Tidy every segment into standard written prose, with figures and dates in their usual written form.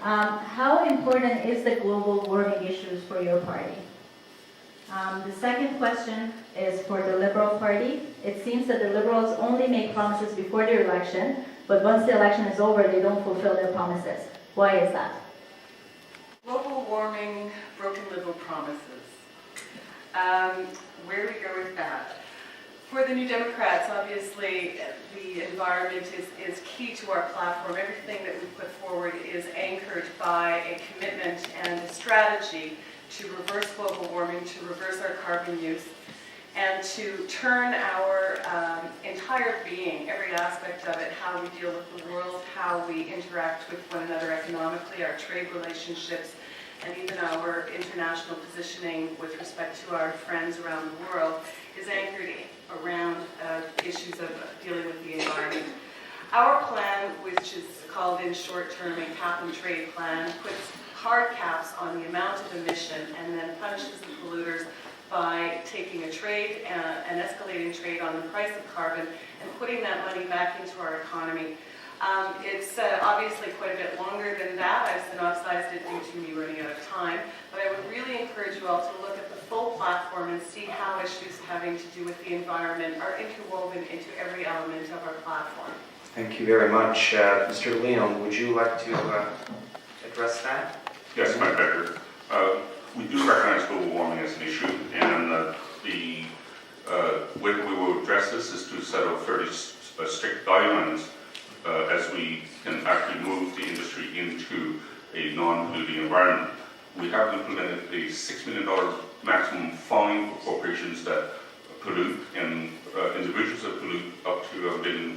How important is the global warming issues for your party? The second question is for the Liberal Party. It seems that the Liberals only make promises before the election, but once the election is over, they don't fulfill their promises. Why is that? Global warming, broken Liberal promises. Where do we go with that? For the New Democrats, obviously, the environment is key to our platform. Everything that we put forward is anchored by a commitment and a strategy to reverse global warming, to reverse our carbon use, and to turn our entire being, every aspect of it, how we deal with the world, how we interact with one another economically, our trade relationships, and even our international positioning with respect to our friends around the world, is anchored around issues of dealing with the environment. Our plan, which is called in short term a cap and trade plan, puts hard caps on the amount of emission and then punishes the polluters by taking a trade, an escalating trade on the price of carbon and putting that money back into our economy. It's obviously quite a bit longer than that. I've synopsized it due to me running out of time, but I would really encourage you all to look at the full platform and see how issues having to do with the environment are interwoven into every element of our platform. Thank you very much. Mr. Leon, would you like to address that? Yes, my pleasure. We do recognize global warming as an issue, and the way we will address this is to set up fairly strict guidelines as we can actually move the industry into a non-polluting environment. We have implemented a $6 million maximum fine for corporations that pollute and individuals that pollute up to $1 billion.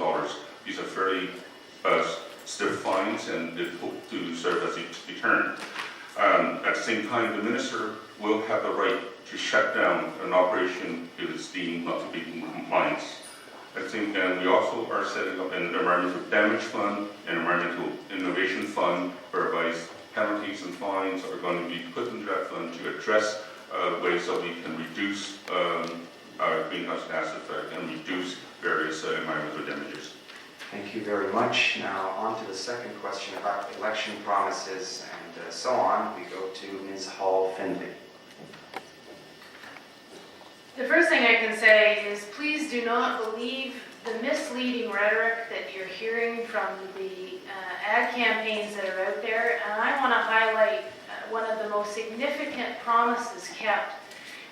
These are fairly stiff fines, and they hope to serve as a deterrent. At the same time, the minister will have the right to shut down an operation if it's deemed not to be in compliance. At the same time, we also are setting up an environmental damage fund, an environmental innovation fund, whereby penalties and fines are going to be put into that fund to address ways that we can reduce our greenhouse gas effect and reduce various environmental damages. Thank you very much. Now on to the second question about election promises and so on. We go to Ms. Hall-Findlay. The first thing I can say is please do not believe the misleading rhetoric that you're hearing from the ad campaigns that are out there. And I want to highlight one of the most significant promises kept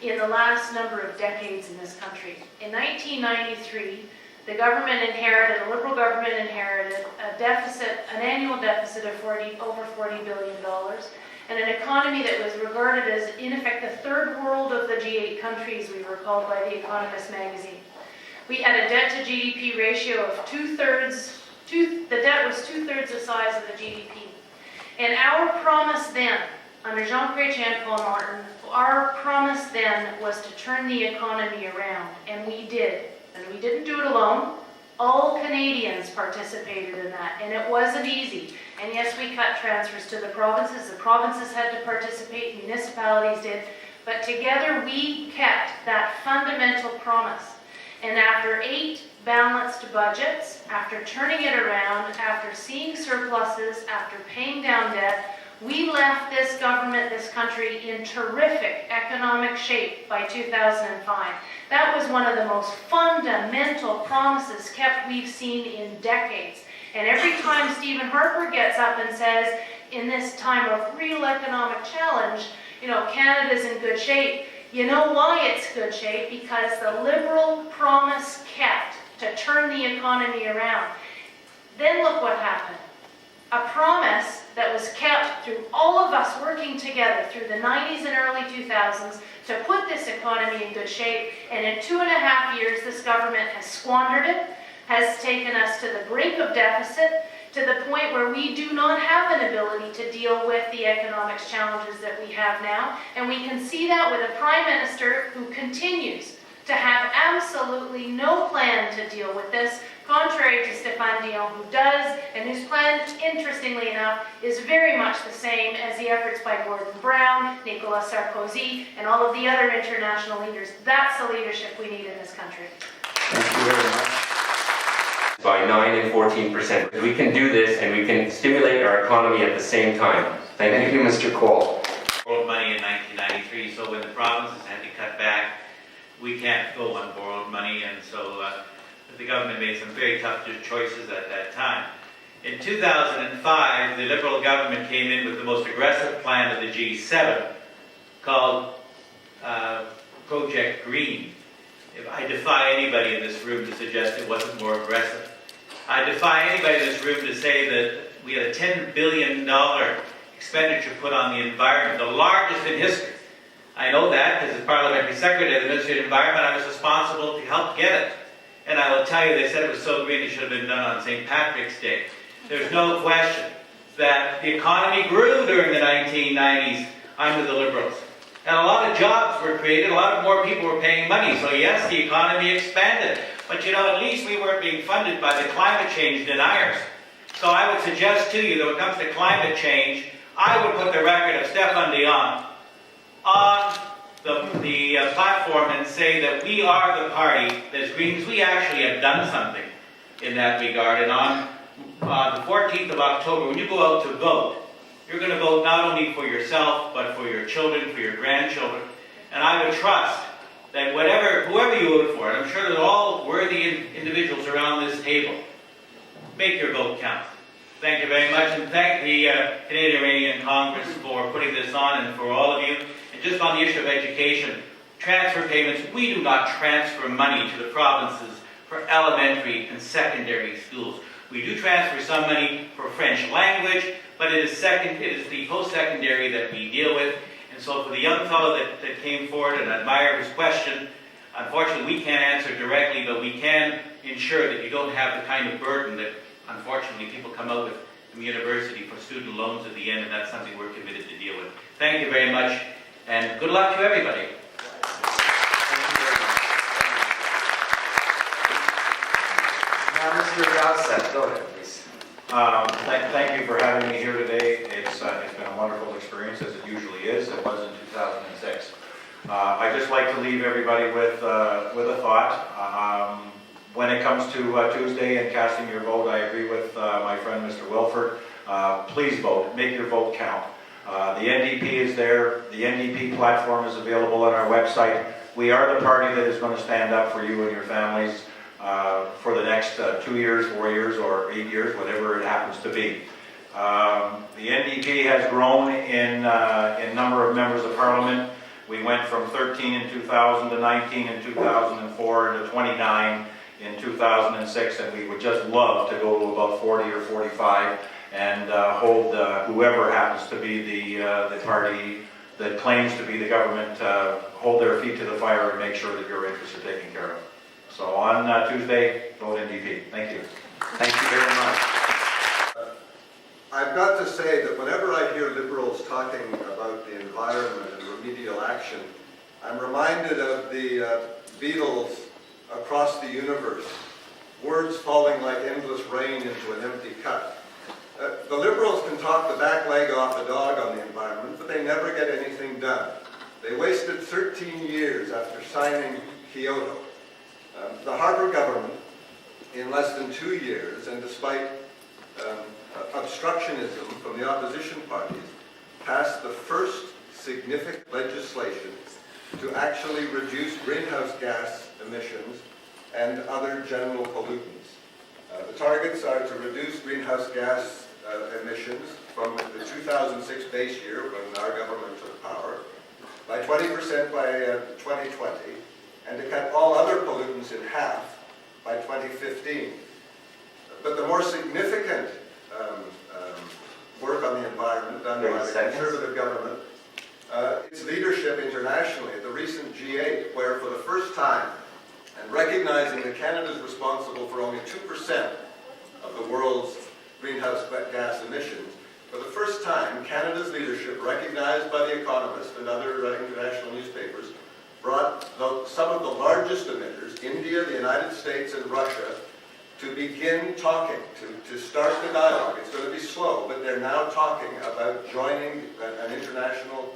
in the last number of decades in this country. In 1993, the Liberal government inherited a deficit, an annual deficit of over $40 billion, and an economy that was regarded as, in effect, the third world of the G8 countries, we were called by The Economist magazine. We had a debt to GDP ratio of the debt was two-thirds the size of the GDP. And our promise then, under Jean Chrétien and Paul Martin, our promise then was to turn the economy around, and we did. And we didn't do it alone. All Canadians participated in that, and it wasn't easy. And yes, we cut transfers to the provinces. The provinces had to participate, municipalities did, but together we kept that fundamental promise. And after 8 balanced budgets, after turning it around, after seeing surpluses, after paying down debt, we left this government, this country, in terrific economic shape by 2005. That was one of the most fundamental promises kept we've seen in decades. And every time Stephen Harper gets up and says, in this time of real economic challenge, Canada's in good shape, you know why it's good shape? Because the Liberal promise kept to turn the economy around. Then look what happened. A promise that was kept through all of us working together through the 90s and early 2000s to put this economy in good shape. And in 2.5 years, this government has squandered it, has taken us to the brink of deficit, to the point where we do not have an ability to deal with the economic challenges that we have now. And we can see that with a Prime Minister who continues to have absolutely no plan to deal with this, contrary to Stéphane Dion, who does, and whose plan, interestingly enough, is very much the same as the efforts by Gordon Brown, Nicolas Sarkozy, and all of the other international leaders. That's the leadership we need in this country. Thank you very much. by 9 and 14%. We can do this and we can stimulate our economy at the same time. Thank you, Mr. Cole. Borrowed money in 1993, so when the provinces had to cut back, we can't go on borrowed money, and so the government made some very tough choices at that time. In 2005, the Liberal government came in with the most aggressive plan of the G7 called Project Green. I defy anybody in this room to suggest it wasn't more aggressive. I defy anybody in this room to say that we had a $10 billion expenditure put on the environment, the largest in history. I know that because as Parliamentary Secretary of the Ministry of Environment, I was responsible to help get it. And I will tell you, they said it was so green it should have been done on St. Patrick's Day. There's no question that the economy grew during the 1990s under the Liberals. And a lot of jobs were created, a lot more people were paying money. So yes, the economy expanded. But you know, at least we weren't being funded by the climate change deniers. So I would suggest to you that when it comes to climate change, I would put the record of Stéphane Dion on the platform and say that we are the party that's green, because we actually have done something in that regard. And on the 14th of October, when you go out to vote, you're going to vote not only for yourself, but for your children, for your grandchildren. And I would trust that whoever you vote for, and I'm sure they're all worthy individuals around this table, make your vote count. Thank you very much, and thank the Canadian-Iranian Congress for putting this on, and for all of you. And just on the issue of education, transfer payments, we do not transfer money to the provinces for elementary and secondary schools. We do transfer some money for French language, but it is the post-secondary that we deal with. And so for the young fellow that came forward, and I admire his question, unfortunately we can't answer directly, but we can ensure that you don't have the kind of burden that unfortunately people come out with from university for student loans at the end, and that's something we're committed to deal with. Thank you very much, and good luck to everybody. Now, Mr. Dowsett, go ahead, please. Thank you for having me here today. It's been a wonderful experience, as it usually is. It was in 2006. I'd just like to leave everybody with a thought. When it comes to Tuesday and casting your vote, I agree with my friend Mr. Wilford. Please vote. Make your vote count. The NDP is there. The NDP platform is available on our website. We are the party that is going to stand up for you and your families for the next 2 years, 4 years, or 8 years, whatever it happens to be. The NDP has grown in number of members of Parliament. We went from 13 in 2000 to 19 in 2004 to 29 in 2006, and we would just love to go to about 40 or 45 and hold whoever happens to be the party that claims to be the government, hold their feet to the fire and make sure that your interests are taken care of. So on Tuesday, vote NDP. Thank you. Thank you very much. I've got to say that whenever I hear Liberals talking about the environment and remedial action, I'm reminded of the Beatles' Across the Universe, words falling like endless rain into an empty cup. The Liberals can talk the back leg off a dog on the environment, but they never get anything done. They wasted 13 years after signing Kyoto. The Harper government, in less than 2 years, and despite obstructionism from the opposition parties, passed the first significant legislation to actually reduce greenhouse gas emissions and other general pollutants. The targets are to reduce greenhouse gas emissions from the 2006 base year, when our government took power, by 20% by 2020, and to cut all other pollutants in half by 2015. But the more significant work on the environment done by the Conservative government is leadership internationally at the recent G8, where for the first time, and recognizing that Canada is responsible for only 2% of the world's greenhouse gas emissions, for the first time, Canada's leadership, recognized by The Economist and other international newspapers, brought some of the largest emitters, India, the United States, and Russia, to begin talking, to start the dialogue. It's going to be slow, but they're now talking about joining an international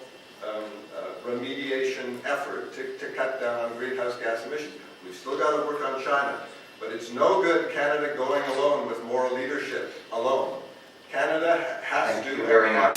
remediation effort to cut down on greenhouse gas emissions. We've still got to work on China. But it's no good Canada going alone with moral leadership alone. Canada has to. Thank you very much.